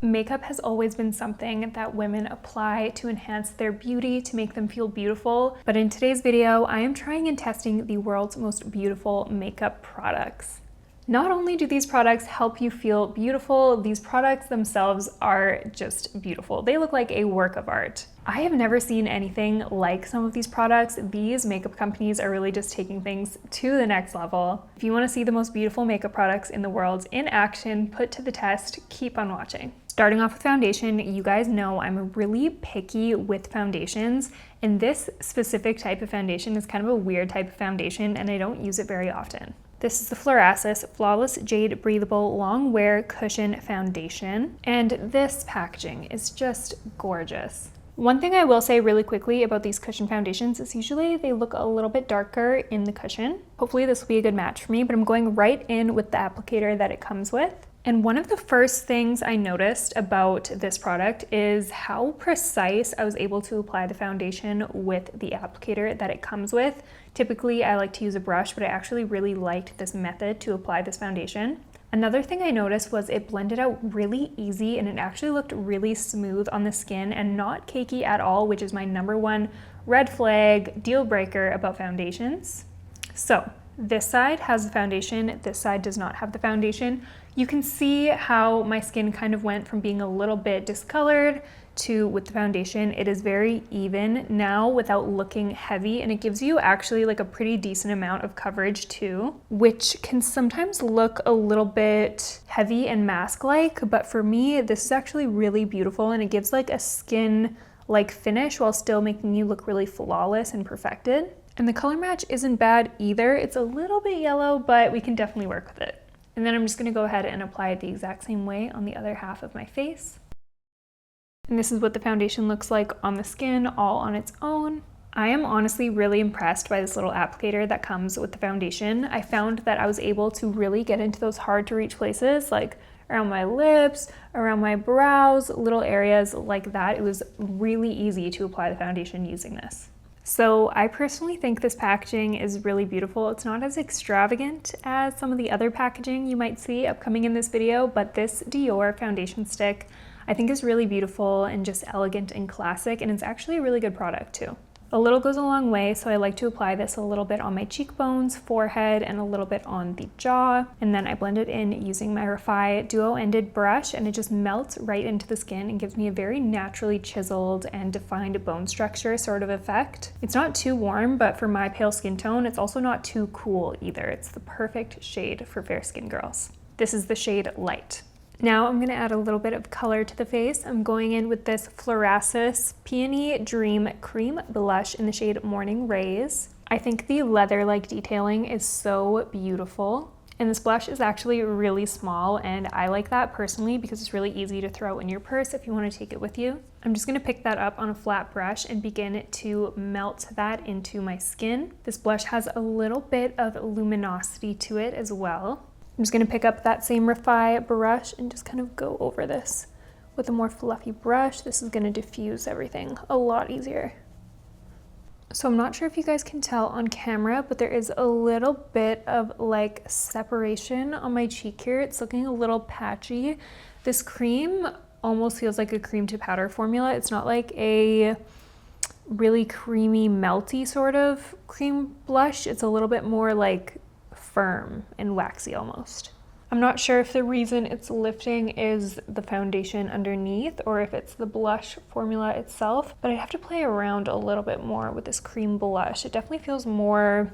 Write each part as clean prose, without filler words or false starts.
Makeup has always been something that women apply to enhance their beauty, to make them feel beautiful. But in today's video, I am trying and testing the world's most beautiful makeup products. Not only do these products help you feel beautiful, these products themselves are just beautiful. They look like a work of art. I have never seen anything like some of these products. These makeup companies are really just taking things to the next level. If you want to see the most beautiful makeup products in the world in action, put to the test, keep on watching. Starting off with foundation, you guys know I'm really picky with foundations, and this specific type of foundation is kind of a weird type of foundation, and I don't use it very often. This is the Florasis Flawless Jade Breathable Long Wear Cushion Foundation, and this packaging is just gorgeous. One thing I will say really quickly about these cushion foundations is usually they look a little bit darker in the cushion. Hopefully this will be a good match for me, but I'm going right in with the applicator that it comes with. And one of the first things I noticed about this product is how precise I was able to apply the foundation with the applicator that it comes with. Typically, I like to use a brush, but I actually really liked this method to apply this foundation. Another thing I noticed was it blended out really easy, and it actually looked really smooth on the skin and not cakey at all, which is my #1 red flag deal breaker about foundations. So this side has the foundation, this side does not have the foundation. You can see how my skin kind of went from being a little bit discolored to with the foundation. It is very even now without looking heavy, and it gives you actually like a pretty decent amount of coverage too, which can sometimes look a little bit heavy and mask-like, but for me, this is actually really beautiful, and it gives like a skin-like finish while still making you look really flawless and perfected. And the color match isn't bad either. It's a little bit yellow, but we can definitely work with it. And then I'm just gonna go ahead and apply it the exact same way on the other half of my face. And this is what the foundation looks like on the skin, all on its own. I am honestly really impressed by this little applicator that comes with the foundation. I found that I was able to really get into those hard to reach places, like around my lips, around my brows, little areas like that. It was really easy to apply the foundation using this. So I personally think this packaging is really beautiful. It's not as extravagant as some of the other packaging you might see upcoming in this video, but this Dior foundation stick I think is really beautiful and just elegant and classic, and it's actually a really good product too. A little goes a long way, so I like to apply this a little bit on my cheekbones, forehead, and a little bit on the jaw. And then I blend it in using my Refi duo-ended brush, and it just melts right into the skin and gives me a very naturally chiseled and defined bone structure sort of effect. It's not too warm, but for my pale skin tone, it's also not too cool either. It's the perfect shade for fair skin girls. This is the shade Light. Now I'm gonna add a little bit of color to the face. I'm going in with this Florasis Peony Dream Cream Blush in the shade Morning Rays. I think the leather-like detailing is so beautiful. And this blush is actually really small, and I like that personally because it's really easy to throw in your purse if you want to take it with you. I'm just gonna pick that up on a flat brush and begin to melt that into my skin. This blush has a little bit of luminosity to it as well. I'm just gonna pick up that same Refi brush and just kind of go over this with a more fluffy brush. This is gonna diffuse everything a lot easier. So I'm not sure if you guys can tell on camera, but there is a little bit of like separation on my cheek here. It's looking a little patchy. This cream almost feels like a cream to powder formula. It's not like a really creamy, melty sort of cream blush. It's a little bit more like firm and waxy almost. I'm not sure if the reason it's lifting is the foundation underneath or if it's the blush formula itself, but I have to play around a little bit more with this cream blush. It definitely feels more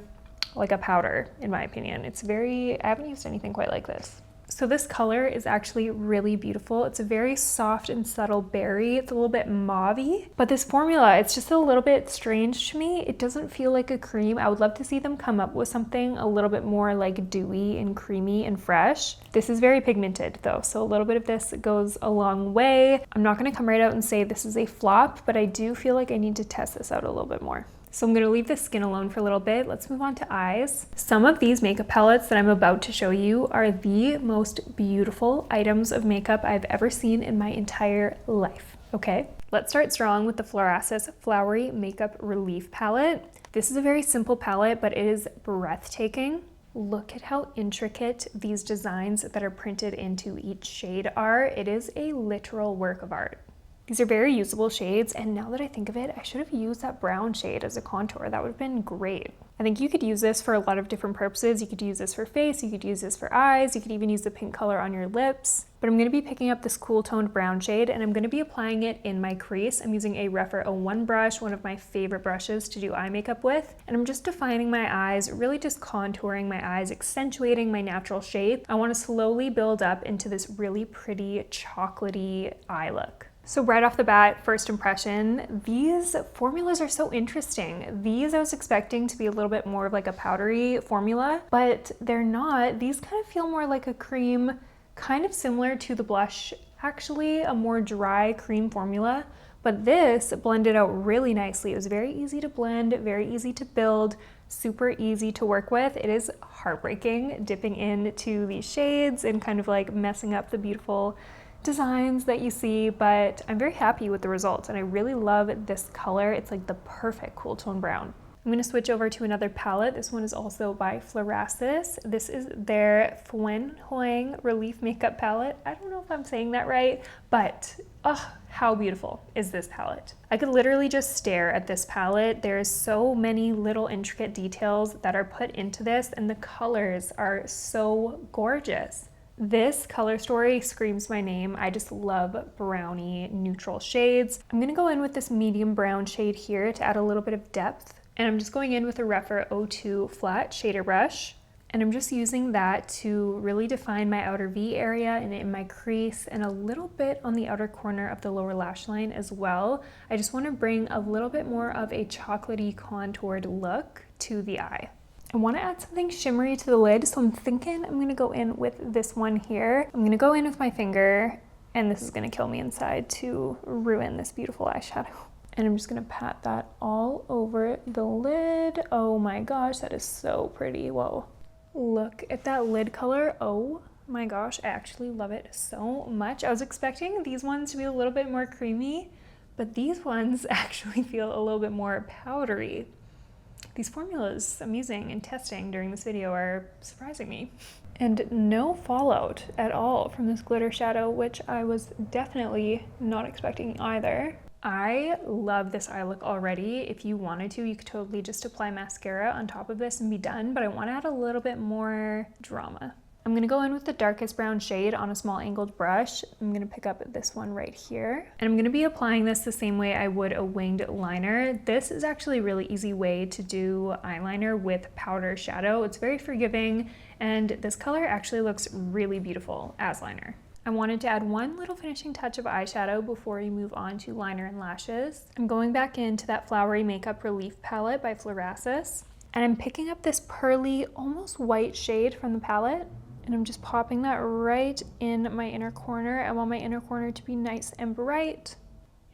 like a powder in my opinion. I haven't used anything quite like this. So this color is actually really beautiful. It's a very soft and subtle berry. It's a little bit mauve-y, but this formula, it's just a little bit strange to me. It doesn't feel like a cream. I would love to see them come up with something a little bit more like dewy and creamy and fresh. This is very pigmented though, so a little bit of this goes a long way. I'm not gonna come right out and say this is a flop, but I do feel like I need to test this out a little bit more. So I'm gonna leave the skin alone for a little bit. Let's move on to eyes. Some of these makeup palettes that I'm about to show you are the most beautiful items of makeup I've ever seen in my entire life, okay? Let's start strong with the Florasis Flowery Makeup Relief Palette. This is a very simple palette, but it is breathtaking. Look at how intricate these designs that are printed into each shade are. It is a literal work of art. These are very usable shades, and now that I think of it, I should have used that brown shade as a contour. That would have been great. I think you could use this for a lot of different purposes. You could use this for face, you could use this for eyes, you could even use the pink color on your lips. But I'm going to be picking up this cool toned brown shade, and I'm going to be applying it in my crease. I'm using a Rephr 01 brush, one of my favorite brushes to do eye makeup with. And I'm just defining my eyes, really just contouring my eyes, accentuating my natural shape. I want to slowly build up into this really pretty chocolatey eye look. So right off the bat, first impression, these formulas are so interesting. These I was expecting to be a little bit more of like a powdery formula, but they're not. These kind of feel more like a cream, kind of similar to the blush, actually a more dry cream formula, but this blended out really nicely. It was very easy to blend, very easy to build, super easy to work with. It is heartbreaking dipping into these shades and kind of like messing up the beautiful designs that you see, but I'm very happy with the results and I really love this color. It's like the perfect cool tone brown. I'm going to switch over to another palette. This one is also by Florasis. This is their Phuyen Hoang Relief Makeup Palette. I don't know if I'm saying that right, but how beautiful is this palette? I could literally just stare at this palette. There's so many little intricate details that are put into this, and the colors are so gorgeous. This color story screams my name. I just love brownie neutral shades. I'm gonna go in with this medium brown shade here to add a little bit of depth. And I'm just going in with a Rephr 02 flat shader brush. And I'm just using that to really define my outer V area and in my crease and a little bit on the outer corner of the lower lash line as well. I just wanna bring a little bit more of a chocolatey contoured look to the eye. I want to add something shimmery to the lid, so I'm thinking I'm going to go in with this one here. I'm going to go in with my finger, and this is going to kill me inside to ruin this beautiful eyeshadow. And I'm just going to pat that all over the lid. Oh my gosh, that is so pretty. Whoa. Look at that lid color. Oh my gosh, I actually love it so much. I was expecting these ones to be a little bit more creamy, but these ones actually feel a little bit more powdery. These formulas I'm using and testing during this video are surprising me. And no fallout at all from this glitter shadow, which I was definitely not expecting either. I love this eye look already. If you wanted to, you could totally just apply mascara on top of this and be done, but I want to add a little bit more drama. I'm going to go in with the darkest brown shade on a small angled brush. I'm going to pick up this one right here. And I'm going to be applying this the same way I would a winged liner. This is actually a really easy way to do eyeliner with powder shadow. It's very forgiving, and this color actually looks really beautiful as liner. I wanted to add one little finishing touch of eyeshadow before we move on to liner and lashes. I'm going back into that Flowery Makeup Relief palette by Florasis, and I'm picking up this pearly, almost white shade from the palette. And I'm just popping that right in my inner corner. I want my inner corner to be nice and bright.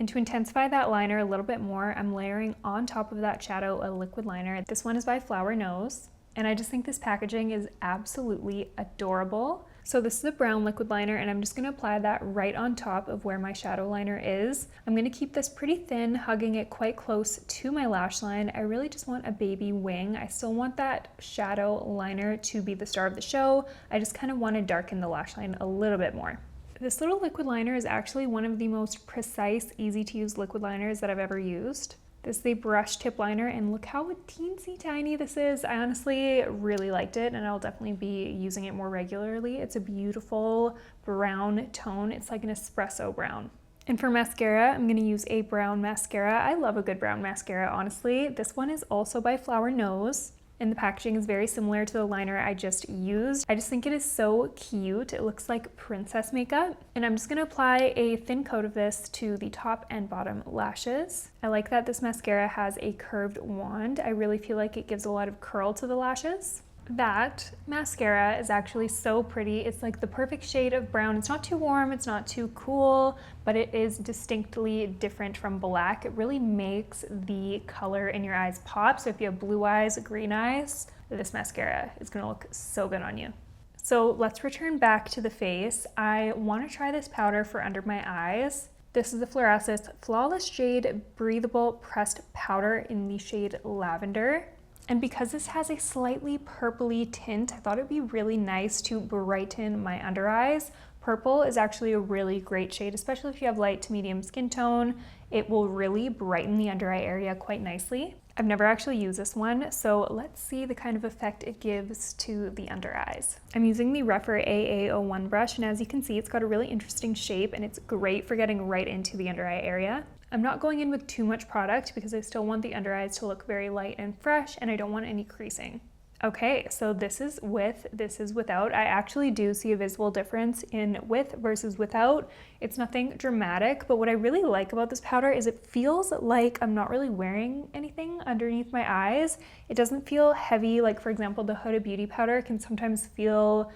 And to intensify that liner a little bit more, I'm layering on top of that shadow a liquid liner. This one is by Flower Knows. And I just think this packaging is absolutely adorable. So this is a brown liquid liner, and I'm just going to apply that right on top of where my shadow liner is. I'm going to keep this pretty thin, hugging it quite close to my lash line. I really just want a baby wing. I still want that shadow liner to be the star of the show. I just kind of want to darken the lash line a little bit more. This little liquid liner is actually one of the most precise, easy to use liquid liners that I've ever used. This is the brush tip liner, and look how teensy tiny this is. I honestly really liked it, and I'll definitely be using it more regularly. It's a beautiful brown tone. It's like an espresso brown. And for mascara, I'm gonna use a brown mascara. I love a good brown mascara, honestly. This one is also by Flower Knows, and the packaging is very similar to the liner I just used. I just think it is so cute. It looks like princess makeup. And I'm just gonna apply a thin coat of this to the top and bottom lashes. I like that this mascara has a curved wand. I really feel like it gives a lot of curl to the lashes. That mascara is actually so pretty. It's like the perfect shade of brown. It's not too warm, it's not too cool, but it is distinctly different from black. It really makes the color in your eyes pop. So if you have blue eyes, green eyes, this mascara is gonna look so good on you. So let's return back to the face. I wanna try this powder for under my eyes. This is the Florasis Flawless Jade Breathable Pressed Powder in the shade Lavender. And because this has a slightly purpley tint, I thought it'd be really nice to brighten my under eyes. Purple is actually a really great shade, especially if you have light to medium skin tone. It will really brighten the under eye area quite nicely. I've never actually used this one, so let's see the kind of effect it gives to the under eyes. I'm using the Rephr AA01 brush, and as you can see, it's got a really interesting shape and it's great for getting right into the under eye area. I'm not going in with too much product because I still want the under eyes to look very light and fresh, and I don't want any creasing. Okay, so this is with, this is without. I actually do see a visible difference in with versus without. It's nothing dramatic, but what I really like about this powder is it feels like I'm not really wearing anything underneath my eyes. It doesn't feel heavy, like for example, the Huda Beauty powder can sometimes feel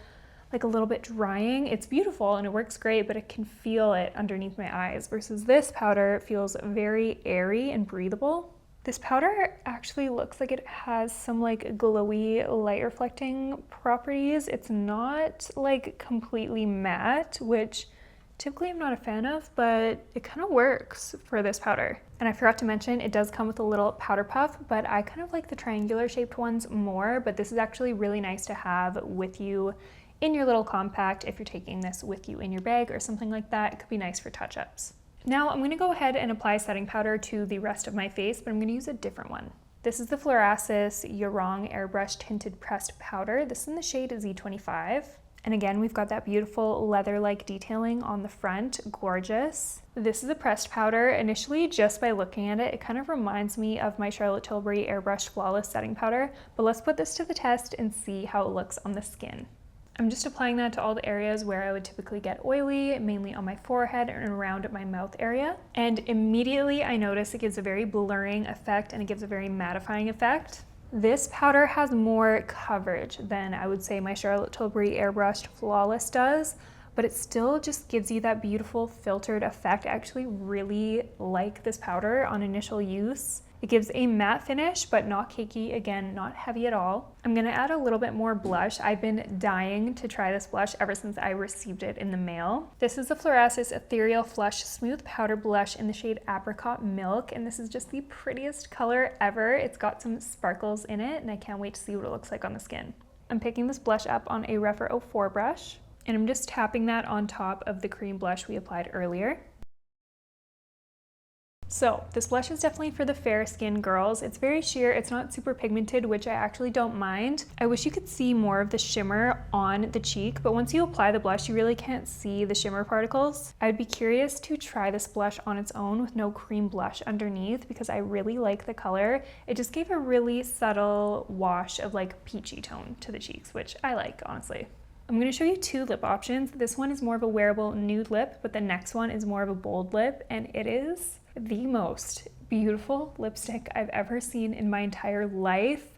like a little bit drying. It's beautiful and it works great, but it can feel it underneath my eyes, versus this powder feels very airy and breathable. This powder actually looks like it has some like glowy light reflecting properties. It's not like completely matte, which typically I'm not a fan of, but it kind of works for this powder. And I forgot to mention, it does come with a little powder puff, but I kind of like the triangular shaped ones more, but this is actually really nice to have with you in your little compact. If you're taking this with you in your bag or something like that, it could be nice for touch-ups. Now I'm going to go ahead and apply setting powder to the rest of my face, but I'm going to use a different one. This is the Florasis You're Airbrush Tinted Pressed Powder. This is in the shade Z25. And again, we've got that beautiful leather-like detailing on the front, gorgeous. This is a pressed powder. Initially, just by looking at it, it kind of reminds me of my Charlotte Tilbury Airbrush Flawless Setting Powder, but let's put this to the test and see how it looks on the skin. I'm just applying that to all the areas where I would typically get oily, mainly on my forehead and around my mouth area. And immediately I notice it gives a very blurring effect and it gives a very mattifying effect. This powder has more coverage than I would say my Charlotte Tilbury Airbrushed Flawless does, but it still just gives you that beautiful filtered effect. I actually really like this powder on initial use. It gives a matte finish, but not cakey, again, not heavy at all. I'm gonna add a little bit more blush. I've been dying to try this blush ever since I received it in the mail. This is the Florasis Ethereal Flush Smooth Powder Blush in the shade Apricot Milk, and this is just the prettiest color ever. It's got some sparkles in it, and I can't wait to see what it looks like on the skin. I'm picking this blush up on a Rephr 04 brush, and I'm just tapping that on top of the cream blush we applied earlier. So this blush is definitely for the fair skin girls. It's very sheer, it's not super pigmented, which I actually don't mind. I wish you could see more of the shimmer on the cheek, but once you apply the blush, you really can't see the shimmer particles. I'd be curious to try this blush on its own with no cream blush underneath because I really like the color. It just gave a really subtle wash of like peachy tone to the cheeks, which I like, honestly. I'm going to show you two lip options. This one is more of a wearable nude lip, but the next one is more of a bold lip, and it is the most beautiful lipstick I've ever seen in my entire life.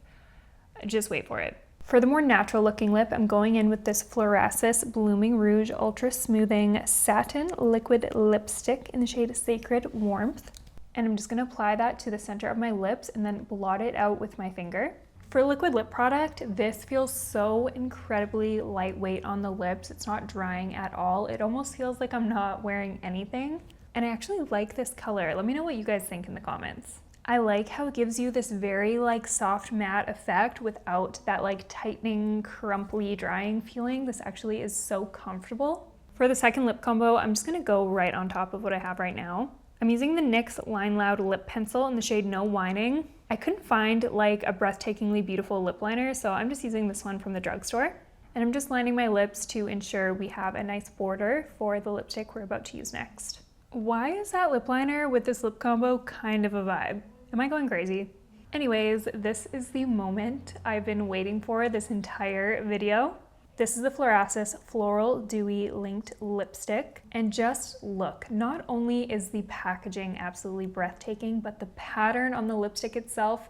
Just wait for it. For the more natural looking lip, I'm going in with this Florasis Blooming Rouge Ultra Smoothing Satin Liquid Lipstick in the shade Sacred Warmth. And I'm just going to apply that to the center of my lips and then blot it out with my finger. For a liquid lip product, this feels so incredibly lightweight on the lips. It's not drying at all. It almost feels like I'm not wearing anything. And I actually like this color. Let me know what you guys think in the comments. I like how it gives you this very like soft matte effect without that like tightening, crumply, drying feeling. This actually is so comfortable. For the second lip combo, I'm just gonna go right on top of what I have right now. I'm using the NYX Line Loud lip pencil in the shade No Whining. I couldn't find like a breathtakingly beautiful lip liner, so I'm just using this one from the drugstore. And I'm just lining my lips to ensure we have a nice border for the lipstick we're about to use next. Why is that lip liner with this lip combo kind of a vibe? Am I going crazy? Anyways, this is the moment I've been waiting for this entire video. This is the Florasis Floral Dewy Linked Lipstick. And just look, not only is the packaging absolutely breathtaking, but the pattern on the lipstick itself,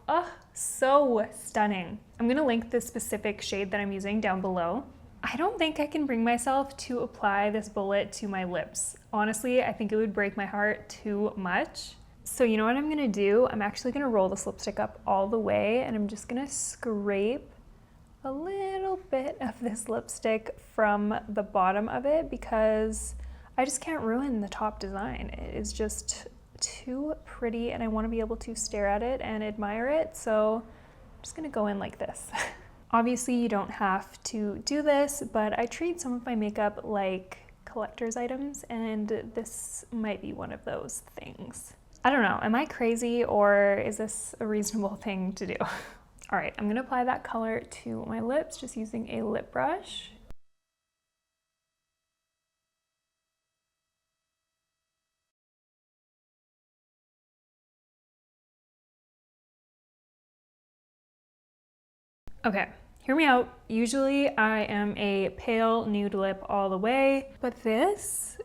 so stunning. I'm gonna link the specific shade that I'm using down below. I don't think I can bring myself to apply this bullet to my lips. Honestly, I think it would break my heart too much. So you know what I'm gonna do? I'm actually gonna roll this lipstick up all the way and I'm just gonna scrape a little bit of this lipstick from the bottom of it because I just can't ruin the top design. It is just too pretty and I want to be able to stare at it and admire it. So I'm just gonna go in like this. Obviously you don't have to do this, but I treat some of my makeup like collector's items, and this might be one of those things. I don't know, am I crazy or is this a reasonable thing to do? All right, I'm gonna apply that color to my lips just using a lip brush. Okay, hear me out. Usually I am a pale nude lip all the way, but this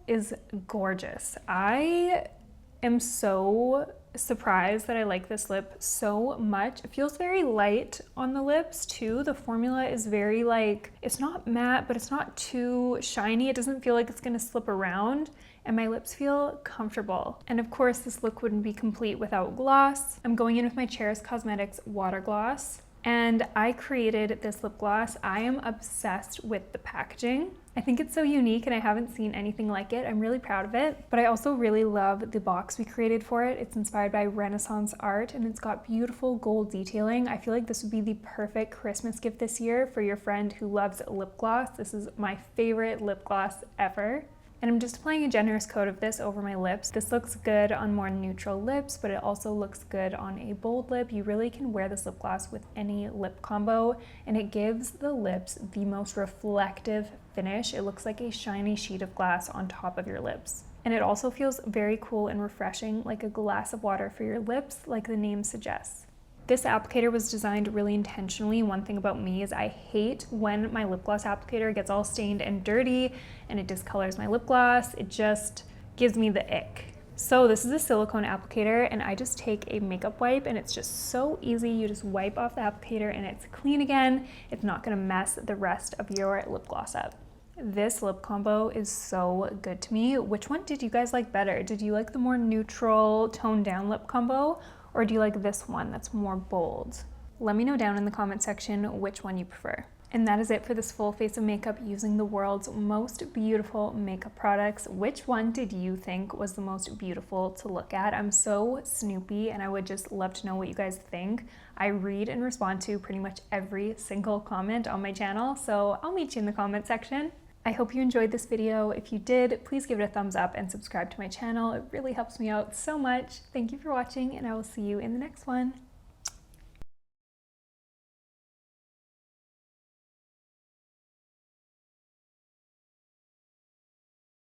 is gorgeous. I am so surprised that I like this lip so much. It feels very light on the lips too. The formula is very like, it's not matte, but it's not too shiny. It doesn't feel like it's gonna slip around, and my lips feel comfortable. And of course, this look wouldn't be complete without gloss. I'm going in with my Charis Cosmetics Water Gloss, and I created this lip gloss. I am obsessed with the packaging. I think it's so unique and I haven't seen anything like it. I'm really proud of it, but I also really love the box we created for it. It's inspired by Renaissance art and it's got beautiful gold detailing. I feel like this would be the perfect Christmas gift this year for your friend who loves lip gloss. This is my favorite lip gloss ever. And I'm just applying a generous coat of this over my lips. This looks good on more neutral lips, but it also looks good on a bold lip. You really can wear this lip gloss with any lip combo, and it gives the lips the most reflective finish. It looks like a shiny sheet of glass on top of your lips. And it also feels very cool and refreshing, like a glass of water for your lips, like the name suggests. This applicator was designed really intentionally. One thing about me is I hate when my lip gloss applicator gets all stained and dirty and it discolors my lip gloss. It just gives me the ick. So this is a silicone applicator, and I just take a makeup wipe, and it's just so easy. You just wipe off the applicator and it's clean again. It's not gonna mess the rest of your lip gloss up. This lip combo is so good to me. Which one did you guys like better? Did you like the more neutral, toned down lip combo? Or do you like this one that's more bold? Let me know down in the comment section which one you prefer. And that is it for this full face of makeup using the world's most beautiful makeup products. Which one did you think was the most beautiful to look at? I'm so snoopy and I would just love to know what you guys think. I read and respond to pretty much every single comment on my channel, so I'll meet you in the comment section. I hope you enjoyed this video. If you did, please give it a thumbs up and subscribe to my channel. It really helps me out so much. Thank you for watching, and I will see you in the next one.